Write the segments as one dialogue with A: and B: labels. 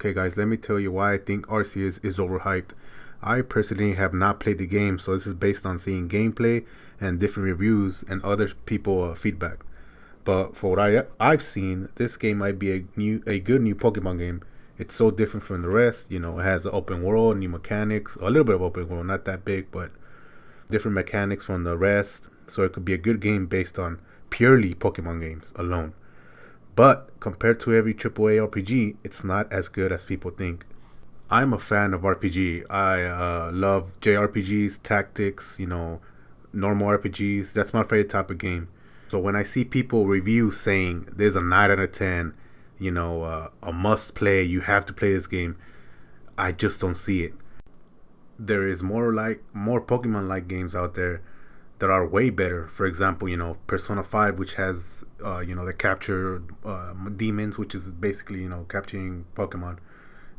A: Okay, guys, let me tell you why I think Arceus is overhyped. I personally have not played the game, so this is based on seeing gameplay and different reviews and other people feedback. But for what I've seen, this game might be a good new Pokemon game. It's so different from the rest. You know, it has an open world, new mechanics, a little bit of open world, not that big, but different mechanics from the rest. So it could be a good game based on purely Pokemon games alone. But compared to every AAA RPG, it's not as good as people think. I'm a fan of RPG. I love JRPGs, tactics, normal RPGs. That's my favorite type of game. So when I see people review saying there's a 9 out of 10, a must play, you have to play this game, I just don't see it. There is more Pokemon like games out there that are way better. For example, Persona 5, which has the capture demons, which is basically capturing Pokemon,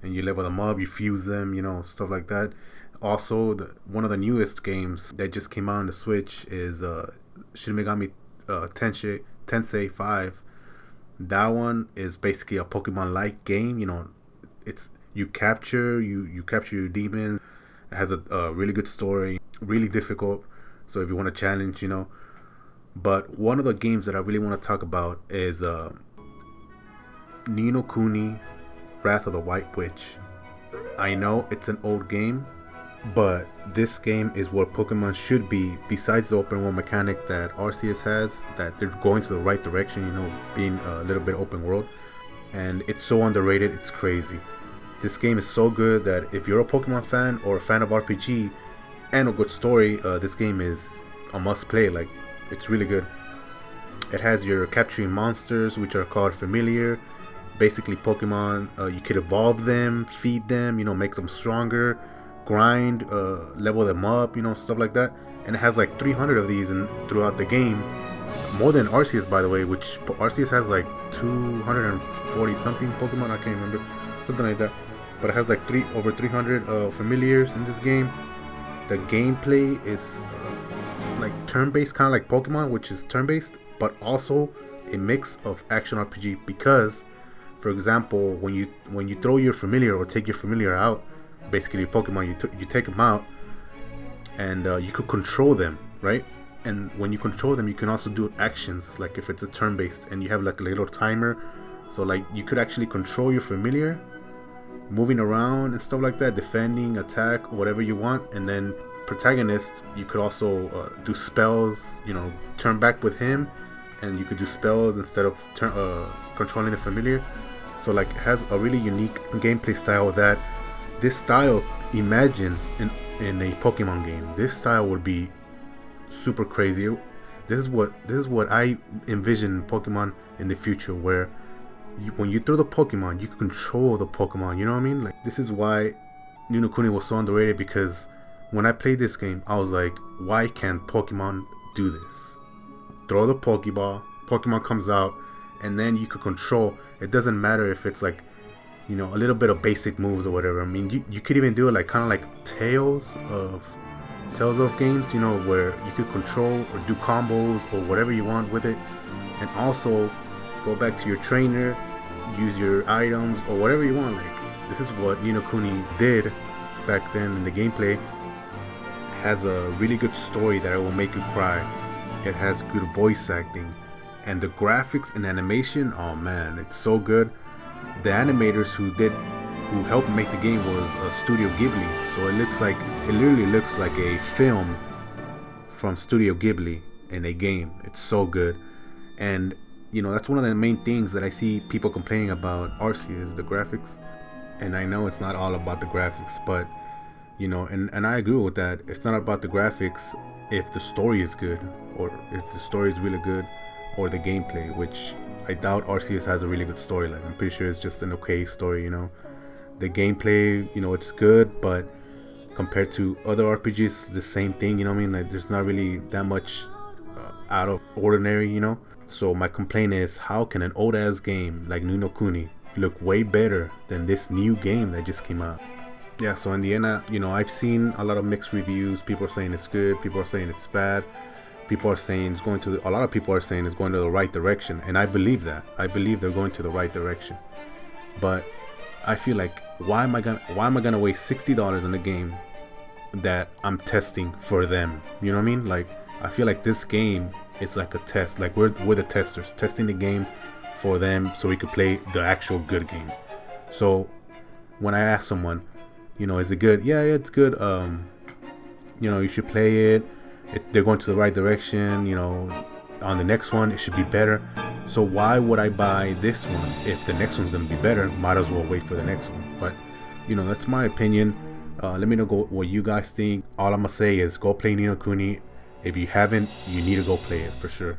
A: and you level them up, you fuse them, stuff like that. Also, one of the newest games that just came out on the Switch is Shin Megami Tensei 5. That one is basically a Pokemon like game. It's you capture your demons. It has a really good story, really difficult. So if you want a challenge, But one of the games that I really want to talk about is Ni no Kuni Wrath of the White Witch. I know it's an old game, but this game is what Pokemon should be, besides the open world mechanic that Arceus has, that they're going to the right direction, being a little bit open world. And it's so underrated, it's crazy. This game is so good that if you're a Pokemon fan or a fan of RPG and a good story, this game is a must play. Like, it's really good. It has your capturing monsters, which are called familiar. Basically Pokemon, you could evolve them, feed them, make them stronger, grind, level them up, stuff like that. And it has like 300 of these throughout the game, more than Arceus, by the way, which Arceus has like 240 something Pokemon, I can't remember, something like that. But it has like over 300 familiars in this game. The gameplay is like turn-based, kind of like Pokemon, which is turn-based, but also a mix of action RPG. Because, for example, when you throw your familiar or take your familiar out, basically your Pokemon, you take them out, and you could control them, right? And when you control them, you can also do actions, like if it's a turn-based, and you have like a little timer. So like you could actually control your familiar, moving around and stuff like that, defending, attack, whatever you want. And then protagonist, you could also do spells, turn back with him, and you could do spells instead of controlling the familiar. So like it has a really unique gameplay style that this style, imagine in a Pokemon game, this style would be super crazy. This is what I envision Pokemon in the future, where when you throw the Pokemon, you can control the Pokemon, you know what I mean? Like, this is why Ni no Kuni was so underrated, because when I played this game, I was like, why can't Pokemon do this? Throw the Pokeball, Pokemon comes out, and then you could control. It doesn't matter if it's like, a little bit of basic moves or whatever. I mean, you could even do it like kind of like Tales of games, where you could control or do combos or whatever you want with it, and also go back to your trainer, use your items or whatever you want. Like, this is what Ni no Kuni did back then in the gameplay. It has a really good story that will make you cry. It has good voice acting, and the graphics and animation, oh man, it's so good. The animators who helped make the game was Studio Ghibli, so it literally looks like a film from Studio Ghibli in a game. It's so good. And that's one of the main things that I see people complaining about Arceus, the graphics. And I know it's not all about the graphics, but and I agree with that. It's not about the graphics if the story is good, or if the story is really good, or the gameplay, which I doubt Arceus has a really good story. Like, I'm pretty sure it's just an okay story, The gameplay, it's good, but compared to other RPGs, the same thing, you know what I mean? Like, there's not really that much out of ordinary, So my complaint is, how can an old ass game like Ni no Kuni look way better than this new game that just came out? Yeah, so in the end, I've seen a lot of mixed reviews. People are saying it's good, people are saying it's bad. People are saying a lot of people are saying it's going to the right direction, and I believe that. I believe they're going to the right direction. But I feel like why am I gonna waste $60 on a game that I'm testing for them? You know what I mean? Like, I feel like this game is like a test. Like we're the testers, testing the game for them so we could play the actual good game. So when I ask someone, you know, is it good? Yeah, it's good. You know, you should play it. They're going to the right direction. You know, on the next one it should be better. So why would I buy this one if the next one's gonna be better? Might as well wait for the next one. But you know, that's my opinion. Let me know what you guys think. All I'm gonna say is go play Ni no Kuni. If you haven't, you need to go play it for sure.